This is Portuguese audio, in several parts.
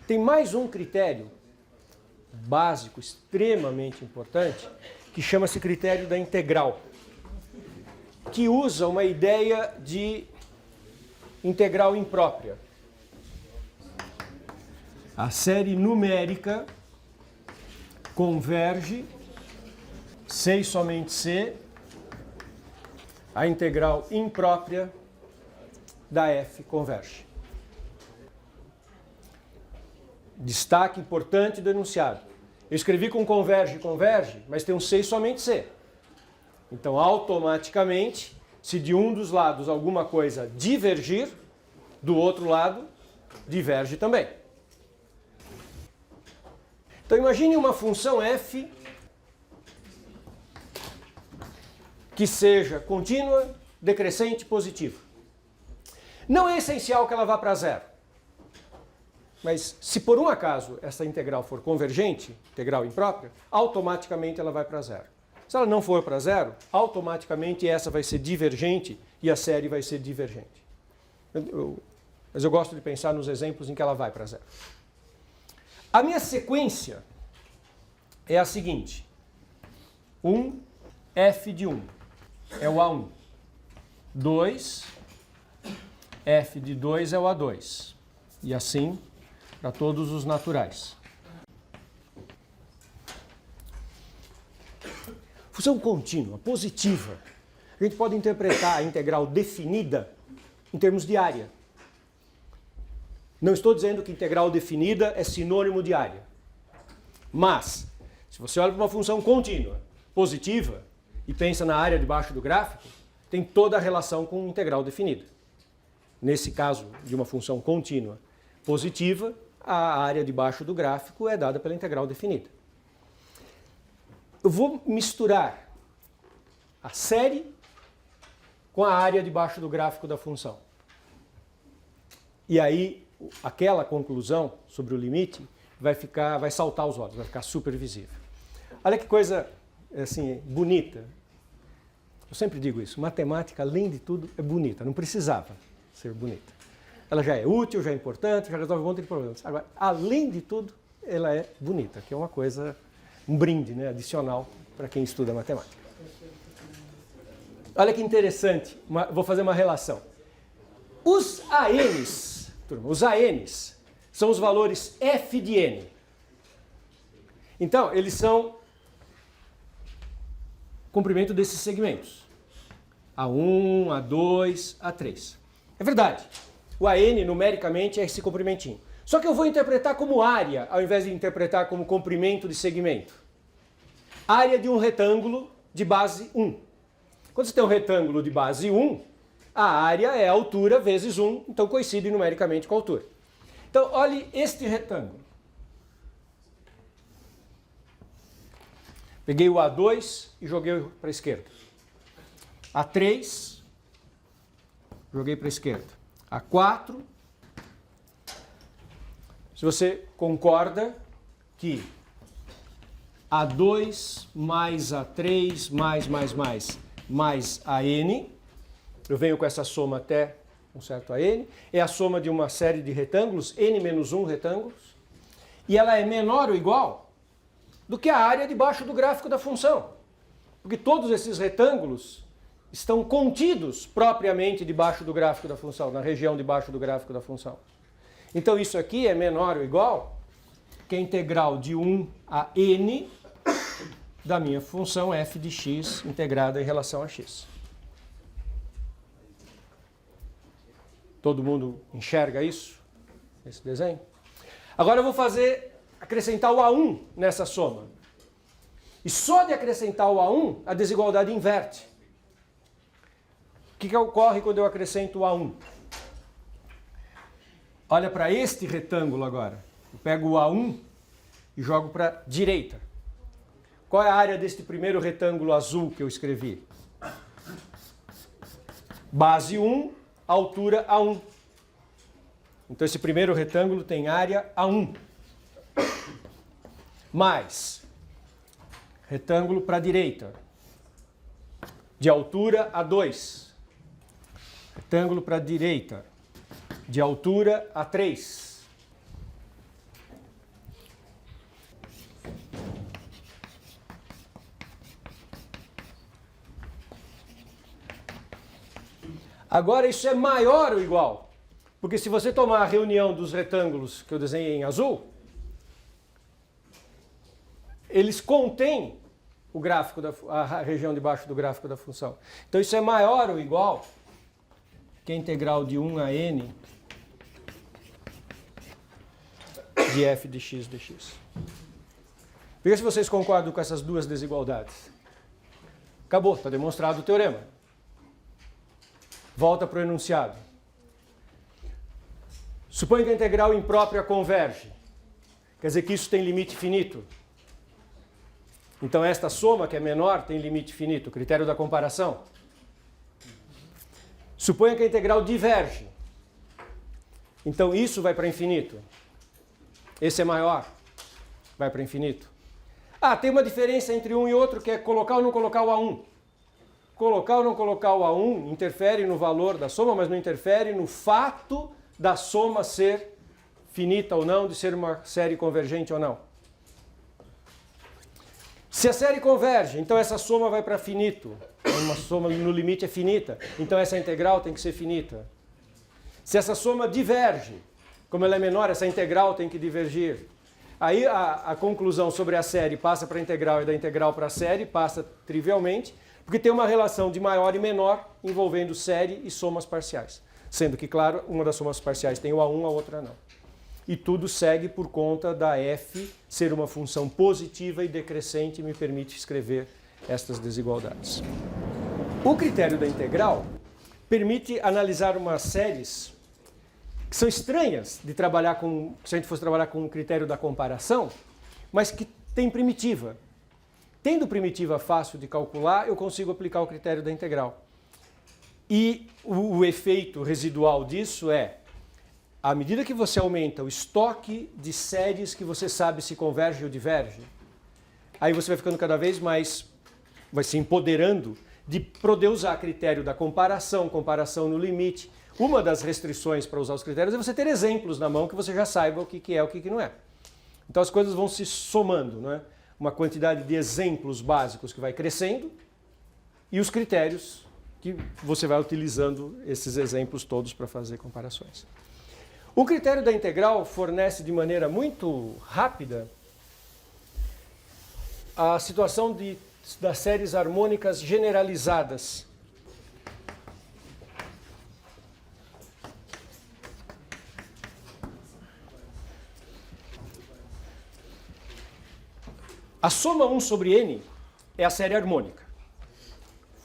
Tem mais um critério básico, extremamente importante, que chama-se critério da integral, que usa uma ideia de integral imprópria. A série numérica converge, C e somente C, a integral imprópria da f converge. Destaque importante do enunciado. Eu escrevi com converge, converge, mas tem um C e somente C. Então, automaticamente, se de um dos lados alguma coisa divergir, do outro lado diverge também. Então, imagine uma função f que seja contínua, decrescente, positiva. Não é essencial que ela vá para zero. Mas se por um acaso essa integral for convergente, integral imprópria, automaticamente ela vai para zero. Se ela não for para zero, automaticamente essa vai ser divergente e a série vai ser divergente. Mas eu gosto de pensar nos exemplos em que ela vai para zero. A minha sequência é a seguinte. 1, f de 1 é o A1. 2, f de 2 é o A2. E assim para todos os naturais. Função contínua, positiva. A gente pode interpretar a integral definida em termos de área. Não estou dizendo que integral definida é sinônimo de área. Mas, se você olha para uma função contínua, positiva, e pensa na área debaixo do gráfico, tem toda a relação com integral definida. Nesse caso de uma função contínua positiva, a área debaixo do gráfico é dada pela integral definida. Eu vou misturar a série com a área debaixo do gráfico da função. E aí, aquela conclusão sobre o limite vai saltar aos olhos, vai ficar super visível. Olha que coisa assim, bonita. Eu sempre digo isso, matemática, além de tudo, é bonita, não precisava ser bonita. Ela já é útil, já é importante, já resolve um monte de problemas. Agora, além de tudo, ela é bonita, que é uma coisa, um brinde, né, adicional para quem estuda matemática. Olha que interessante, vou fazer uma relação. Os ANs, turma, os ANs são os valores f de n. Então, eles são comprimento desses segmentos. A1, A2, A3. É verdade. O AN, numericamente, é esse comprimentinho. Só que eu vou interpretar como área, ao invés de interpretar como comprimento de segmento. Área de um retângulo de base 1. Quando você tem um retângulo de base 1, a área é a altura vezes 1, então coincide numericamente com a altura. Então, olhe este retângulo. Peguei o A2 e joguei para a esquerda. A3, joguei para a esquerda. A4, se você concorda que A2 mais A3 mais AN, eu venho com essa soma até um certo AN, é a soma de uma série de retângulos, N menos 1 retângulos, e ela é menor ou igual do que a área debaixo do gráfico da função. Porque todos esses retângulos estão contidos propriamente debaixo do gráfico da função, na região debaixo do gráfico da função. Então isso aqui é menor ou igual que a integral de 1 a n da minha função f de x integrada em relação a x. Todo mundo enxerga isso? Esse desenho? Agora eu vou acrescentar o A1 nessa soma. E só de acrescentar o A1, a desigualdade inverte. O que ocorre quando eu acrescento o A1? Olha para este retângulo agora. Eu pego o A1 e jogo para a direita. Qual é a área deste primeiro retângulo azul que eu escrevi? Base 1, altura A1. Então esse primeiro retângulo tem área A1. Mais retângulo para a direita, de altura A2. Retângulo para a direita, de altura A3. Agora isso é maior ou igual? Porque se você tomar a reunião dos retângulos que eu desenhei em azul, eles contêm o gráfico a região de baixo do gráfico da função. Então isso é maior ou igual que a integral de 1 a n de f de x dx. Veja se vocês concordam com essas duas desigualdades. Acabou, está demonstrado o teorema. Volta para o enunciado. Suponha que a integral imprópria converge. Quer dizer que isso tem limite finito. Então esta soma, que é menor, tem limite finito. Critério da comparação. Suponha que a integral diverge. Então isso vai para infinito. Esse é maior. Vai para infinito. Ah, tem uma diferença entre um e outro, que é colocar ou não colocar o A1. Colocar ou não colocar o A1 interfere no valor da soma, mas não interfere no fato da soma ser finita ou não, de ser uma série convergente ou não. Se a série converge, então essa soma vai para finito. Uma soma no limite é finita, então essa integral tem que ser finita. Se essa soma diverge, como ela é menor, essa integral tem que divergir. Aí a conclusão sobre a série passa para a integral e da integral para a série passa trivialmente, porque tem uma relação de maior e menor envolvendo série e somas parciais. Sendo que, claro, uma das somas parciais tem o A1, a outra não. E tudo segue por conta da f ser uma função positiva e decrescente e me permite escrever estas desigualdades. O critério da integral permite analisar umas séries que são estranhas de trabalhar com, se a gente fosse trabalhar com o critério da comparação, mas que tem primitiva. Tendo primitiva fácil de calcular, eu consigo aplicar o critério da integral. E o efeito residual disso é, à medida que você aumenta o estoque de séries que você sabe se converge ou diverge, aí você vai ficando cada vez mais, vai se empoderando de poder usar critério da comparação, comparação no limite. Uma das restrições para usar os critérios é você ter exemplos na mão que você já saiba o que é, o que não é. Então as coisas vão se somando, não é? Uma quantidade de exemplos básicos que vai crescendo e os critérios que você vai utilizando esses exemplos todos para fazer comparações. O critério da integral fornece de maneira muito rápida a situação das séries harmônicas generalizadas. A soma 1 sobre n é a série harmônica.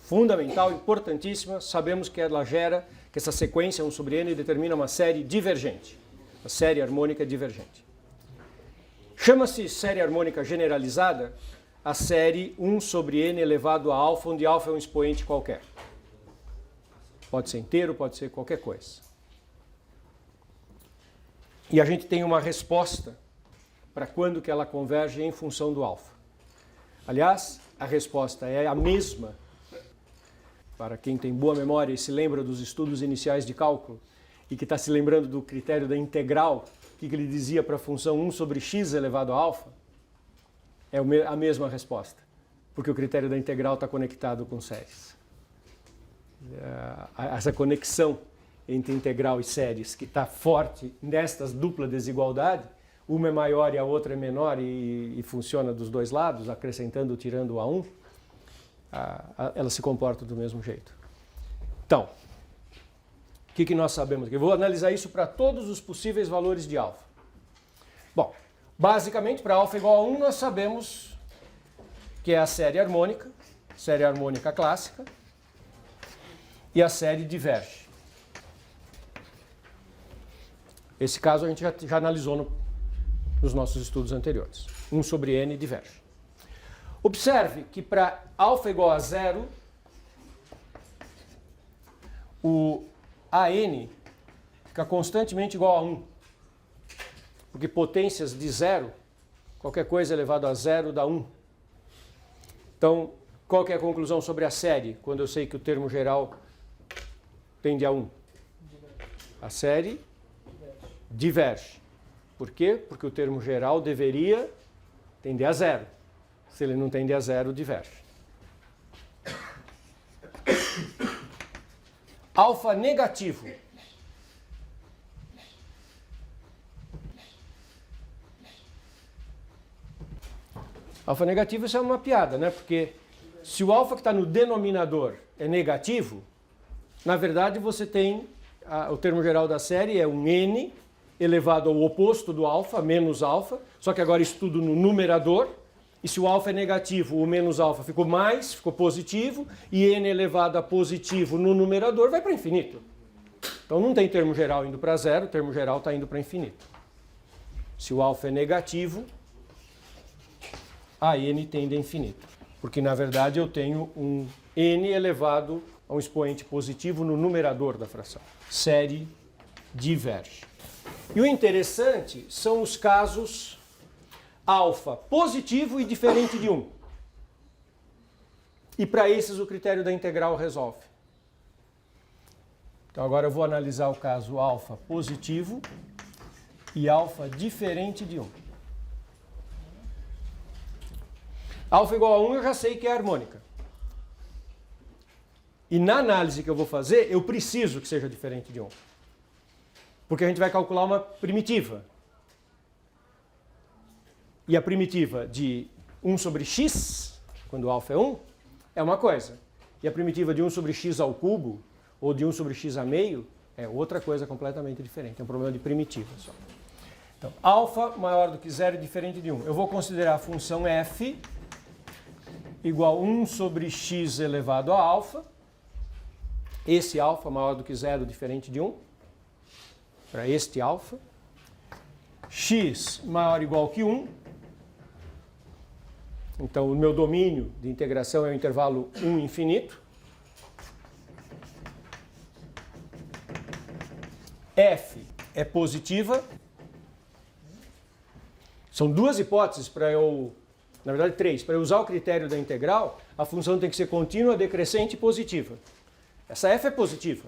Fundamental, importantíssima, sabemos que ela gera, que essa sequência 1 sobre n determina uma série divergente. A série harmônica divergente. Chama-se série harmônica generalizada a série 1 sobre n elevado a alfa, onde alfa é um expoente qualquer. Pode ser inteiro, pode ser qualquer coisa. E a gente tem uma resposta para quando que ela converge em função do alfa. Aliás, a resposta é a mesma, para quem tem boa memória e se lembra dos estudos iniciais de cálculo, e que está se lembrando do critério da integral, que ele dizia para a função 1 sobre x elevado a alfa, é a mesma resposta, porque o critério da integral está conectado com séries. Essa conexão entre integral e séries, que está forte nestas dupla desigualdade, uma é maior e a outra é menor e funciona dos dois lados, acrescentando ou tirando o A1, ela se comporta do mesmo jeito. Então, o que nós sabemos aqui? Eu vou analisar isso para todos os possíveis valores de alfa. Bom, basicamente, para alfa igual a 1, nós sabemos que é a série harmônica clássica, e a série diverge. Esse caso a gente já analisou nos nossos estudos anteriores. 1 sobre n diverge. Observe que para alfa igual a 0, o AN fica constantemente igual a 1. Porque potências de 0, qualquer coisa elevado a 0 dá 1. Então, qual que é a conclusão sobre a série, quando eu sei que o termo geral tende a 1? A série diverge. Por quê? Porque o termo geral deveria tender a 0. Se ele não tende a 0, diverge. Alfa negativo. Alfa negativo, isso é uma piada, né? Porque se o alfa que está no denominador é negativo, na verdade você tem, o termo geral da série é um n elevado ao oposto do alfa, menos alfa, só que agora isso tudo no numerador, e se o alfa é negativo, o menos alfa ficou mais, ficou positivo, e n elevado a positivo no numerador vai para infinito. Então não tem termo geral indo para zero, o termo geral está indo para infinito. Se o alfa é negativo, a n tende a infinito. Porque, na verdade, eu tenho um n elevado a um expoente positivo no numerador da fração. Série diverge. E o interessante são os casos alfa positivo e diferente de 1. E para esses o critério da integral resolve. Então agora eu vou analisar o caso alfa positivo e alfa diferente de 1. Alfa igual a 1 eu já sei que é harmônica. E na análise que eu vou fazer, eu preciso que seja diferente de 1. Porque a gente vai calcular uma primitiva. E a primitiva de 1 sobre x, quando alfa é 1, é uma coisa. E a primitiva de 1 sobre x ao cubo, ou de 1 sobre x a meio, é outra coisa completamente diferente. É um problema de primitiva só. Então, alfa maior do que 0 é diferente de 1. Eu vou considerar a função f igual a 1 sobre x elevado a alfa. Esse alfa maior do que 0 diferente de 1. Para este alfa. X maior ou igual que 1. Então, o meu domínio de integração é o intervalo 1 infinito. F é positiva. São duas hipóteses para eu... Na verdade, três. Para eu usar o critério da integral, a função tem que ser contínua, decrescente e positiva. Essa f é positiva.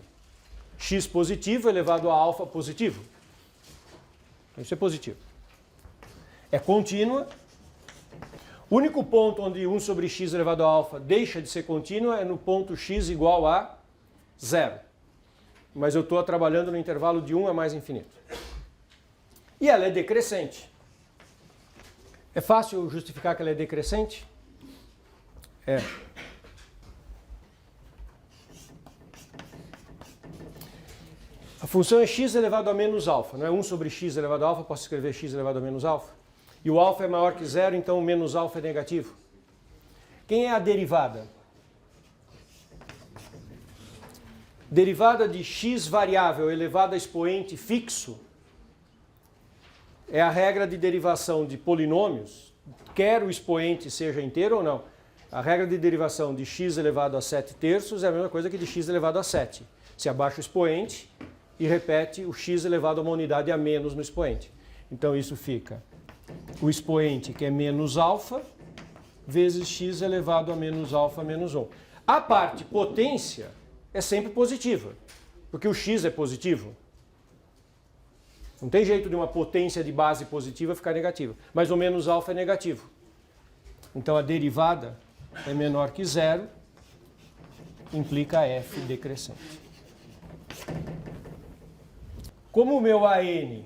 X positivo elevado a alfa positivo. Isso é positivo. É contínua. O único ponto onde 1 sobre x elevado a alfa deixa de ser contínua é no ponto x igual a 0. Mas eu estou trabalhando no intervalo de 1 a mais infinito. E ela é decrescente. É fácil justificar que ela é decrescente? É. A função é x elevado a menos alfa, não é 1 sobre x elevado a alfa, posso escrever x elevado a menos alfa. E o alfa é maior que 0, então o menos alfa é negativo. Quem é a derivada? Derivada de x variável elevada a expoente fixo é a regra de derivação de polinômios, quer o expoente seja inteiro ou não. A regra de derivação de x elevado a 7 terços é a mesma coisa que de x elevado a 7. Se abaixa o expoente e repete o x elevado a uma unidade a menos no expoente. Então isso fica o expoente, que é menos alfa, vezes x elevado a menos alfa menos 1. A parte potência é sempre positiva, porque o x é positivo. Não tem jeito de uma potência de base positiva ficar negativa. Mas o menos alfa é negativo. Então a derivada é menor que 0, implica f decrescente. Como o meu AN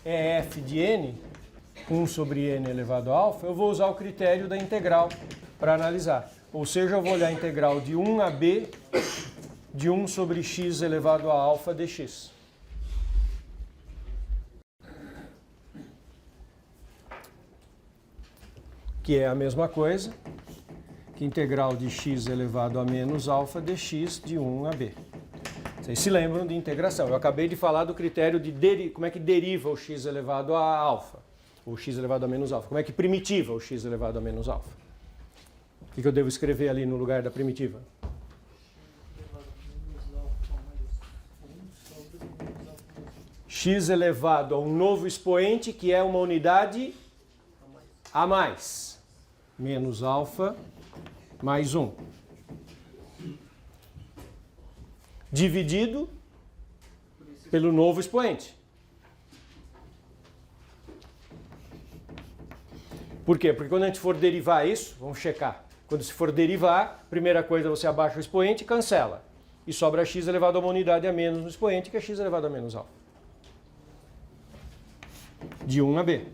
é f de n, 1 sobre n elevado a alfa, eu vou usar o critério da integral para analisar. Ou seja, eu vou olhar a integral de 1 a b de 1 sobre x elevado a alfa dx. Que é a mesma coisa que integral de x elevado a menos alfa dx de 1 a b. Vocês se lembram de integração. Eu acabei de falar do critério de como é que deriva o x elevado a alfa, ou x elevado a menos alfa. Como é que primitiva o x elevado a menos alfa. O que eu devo escrever ali no lugar da primitiva? X elevado a um novo expoente que é uma unidade a mais. Menos alfa mais 1. Dividido pelo novo expoente. Por quê? Porque quando a gente for derivar isso, vamos checar. Quando se for derivar, primeira coisa você abaixa o expoente e cancela. e sobra x elevado a uma unidade a menos no expoente, que é x elevado a menos alfa. De 1 a b.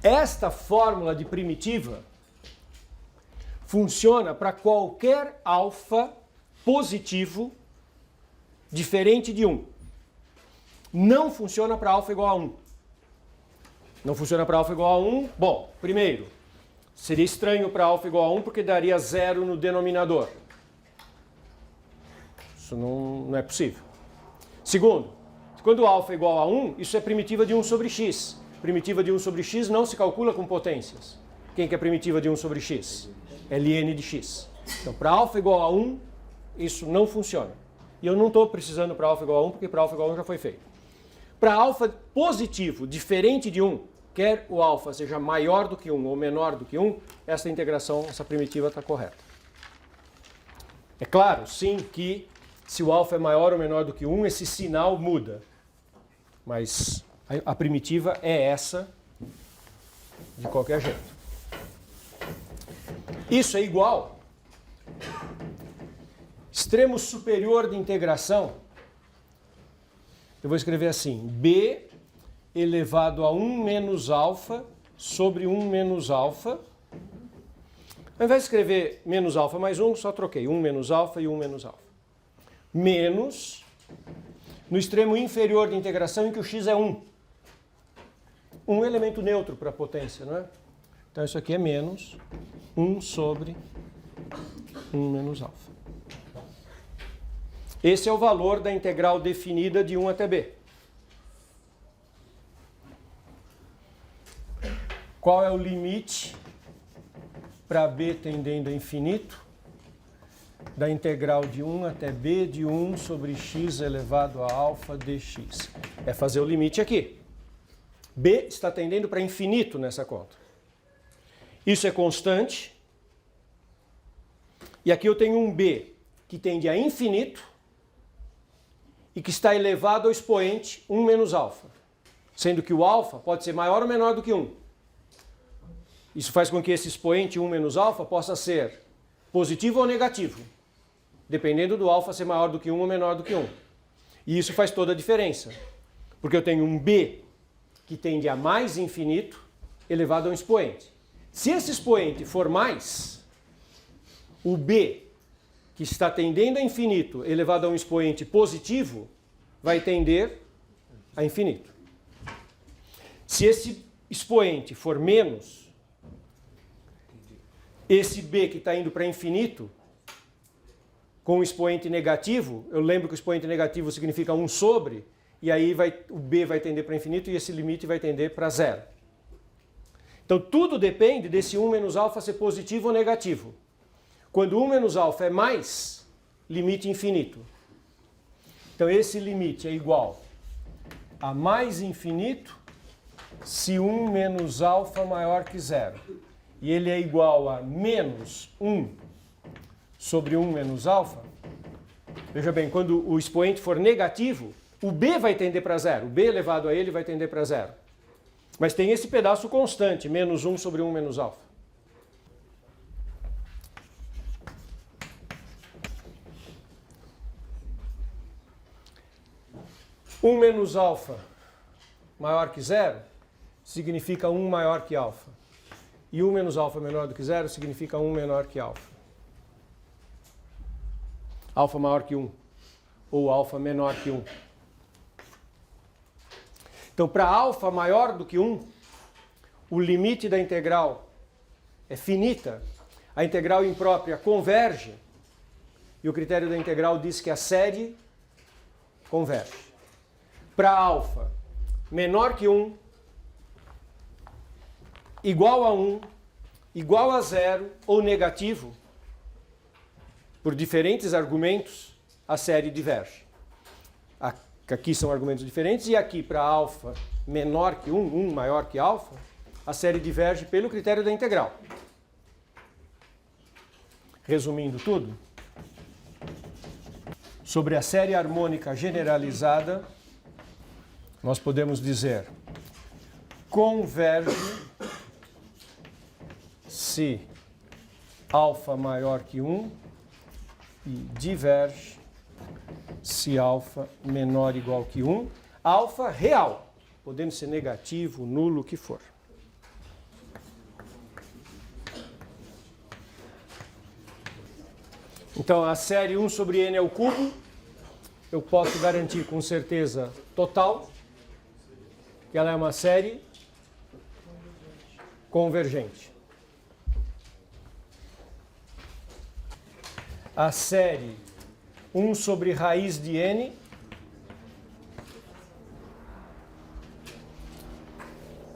Esta fórmula de primitiva funciona para qualquer alfa positivo diferente de 1. Não funciona para alfa igual a 1. Não funciona para alfa igual a 1. Bom, primeiro, seria estranho para alfa igual a 1 porque daria 0 no denominador. Isso não é possível. Segundo, quando alfa é igual a 1, isso é primitiva de 1 sobre x. Primitiva de 1 sobre x não se calcula com potências. Quem que é primitiva de 1 sobre x? Ln de x. Então, para alfa igual a 1, isso não funciona. E eu não estou precisando para alfa igual a 1, porque para alfa igual a 1 já foi feito. Para alfa positivo, diferente de 1, quer o alfa seja maior do que 1 ou menor do que 1, essa integração, essa primitiva está correta. É claro, sim, que se o alfa é maior ou menor do que 1, esse sinal muda. Mas a primitiva é essa de qualquer jeito. Isso é igual. Extremo superior de integração, eu vou escrever assim, b elevado a 1 menos alfa sobre 1 menos alfa. Ao invés de escrever menos alfa mais 1, só troquei 1 menos alfa e 1 menos alfa. Menos, no extremo inferior de integração, em que o x é 1. Um elemento neutro para a potência, não é? Então isso aqui é menos 1 sobre 1 menos alfa. Esse é o valor da integral definida de 1 até b. Qual é o limite para b tendendo a infinito da integral de 1 até b de 1 sobre x elevado a alfa dx? É fazer o limite aqui. B está tendendo para infinito nessa conta. Isso é constante. E aqui eu tenho um b que tende a infinito e que está elevado ao expoente 1 menos alfa. Sendo que o alfa pode ser maior ou menor do que 1. Isso faz com que esse expoente 1 menos alfa possa ser positivo ou negativo, dependendo do alfa ser maior do que 1 ou menor do que 1. E isso faz toda a diferença, porque eu tenho um b que tende a mais infinito elevado a um expoente. Se esse expoente for mais, o b que está tendendo a infinito elevado a um expoente positivo vai tender a infinito. Se esse expoente for menos, esse b que está indo para infinito, com o expoente negativo, eu lembro que o expoente negativo significa 1 sobre, e aí o b vai tender para infinito e esse limite vai tender para zero. Então tudo depende desse 1 menos alfa ser positivo ou negativo. Quando 1 menos alfa é mais, limite infinito. Então esse limite é igual a mais infinito se 1 menos alfa maior que zero. E ele é igual a menos 1 sobre 1 menos alfa. Veja bem, quando o expoente for negativo, o b vai tender para zero. O b elevado a ele vai tender para zero. Mas tem esse pedaço constante, menos 1 sobre 1 menos alfa. Um menos alfa maior que zero significa 1 maior que alfa. E 1 menos alfa menor do que zero significa 1 menor que alfa. Alfa maior que 1 ou alfa menor que 1. Então, para alfa maior do que 1, o limite da integral é finita, a integral imprópria converge, e o critério da integral diz que a série converge. Para alfa menor que 1, igual a 1, igual a 0 ou negativo, por diferentes argumentos, a série diverge. Aqui são argumentos diferentes, e aqui para alfa menor que 1, 1 maior que alfa, a série diverge pelo critério da integral. Resumindo tudo, sobre a série harmônica generalizada, nós podemos dizer: converge se alfa maior que 1 e diverge se alfa menor ou igual que 1. Alfa real, podendo ser negativo, nulo, o que for. Então, a série 1 sobre n ao cubo, eu posso garantir com certeza total que ela é uma série convergente. A série 1 sobre raiz de n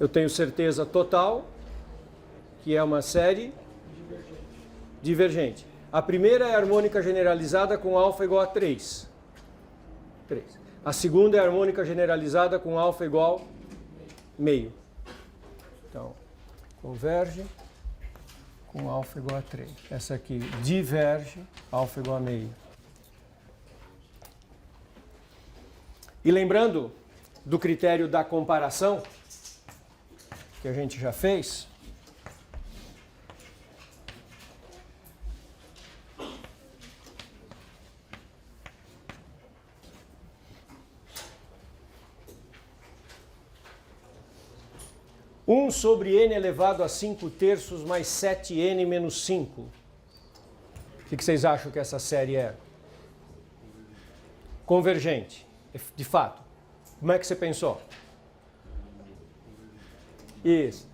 eu tenho certeza total que é uma série divergente. A primeira é a harmônica generalizada com alfa igual a 3. A segunda é a harmônica generalizada com alfa igual a meio. Então, converge com alfa igual a 3. Essa aqui diverge, alfa igual a meio. E lembrando do critério da comparação, que a gente já fez, um sobre n elevado a 5 terços mais 7n menos 5. O que vocês acham que essa série é? Convergente, de fato. Como é que você pensou? Isso.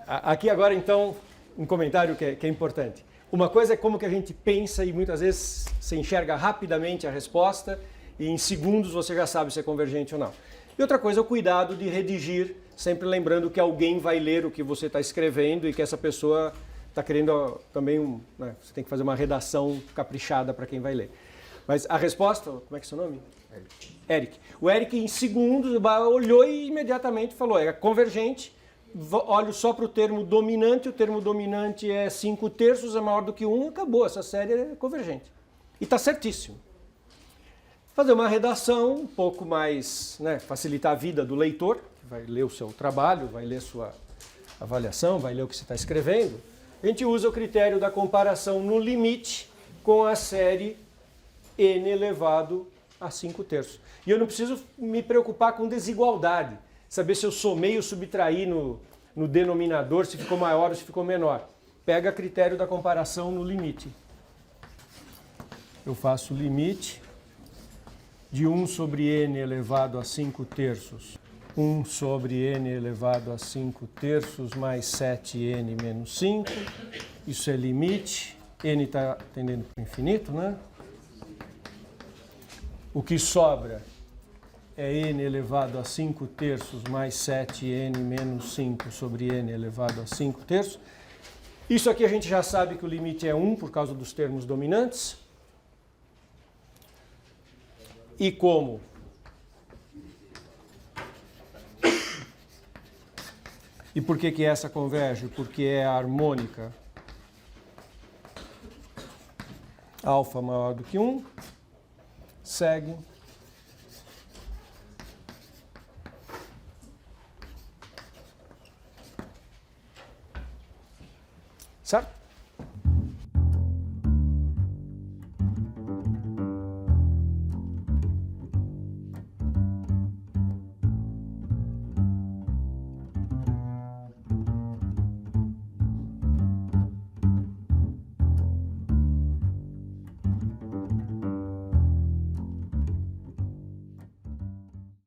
Aqui agora, então, um comentário que é importante. Uma coisa é como que a gente pensa e muitas vezes você enxerga rapidamente a resposta e em segundos você já sabe se é convergente ou não. E outra coisa é o cuidado de redigir, sempre lembrando que alguém vai ler o que você está escrevendo e que essa pessoa está querendo também, né, você tem que fazer uma redação caprichada para quem vai ler. Mas a resposta, como é que é seu nome? Eric. O Eric, em segundos, olhou e imediatamente falou, é convergente, olho só para o termo dominante é 5 terços, é maior do que 1, acabou, essa série é convergente. E está certíssimo. Fazer uma redação um pouco mais, né, facilitar a vida do leitor, que vai ler o seu trabalho, vai ler sua avaliação, vai ler o que você está escrevendo. A gente usa o critério da comparação no limite com a série n elevado a 5 terços. E eu não preciso me preocupar com desigualdade, saber se eu somei ou subtraí no denominador, se ficou maior ou se ficou menor. Pega critério da comparação no limite. Eu faço o limite de 1 sobre n elevado a 5 terços. 1 sobre n elevado a 5 terços mais 7n menos 5. Isso é limite. N está tendendo para o infinito, né? O que sobra é n elevado a 5 terços mais 7n menos 5 sobre n elevado a 5 terços. Isso aqui a gente já sabe que o limite é 1 por causa dos termos dominantes. E como e por que essa converge? Porque é a harmônica alfa maior do que 1, segue certo?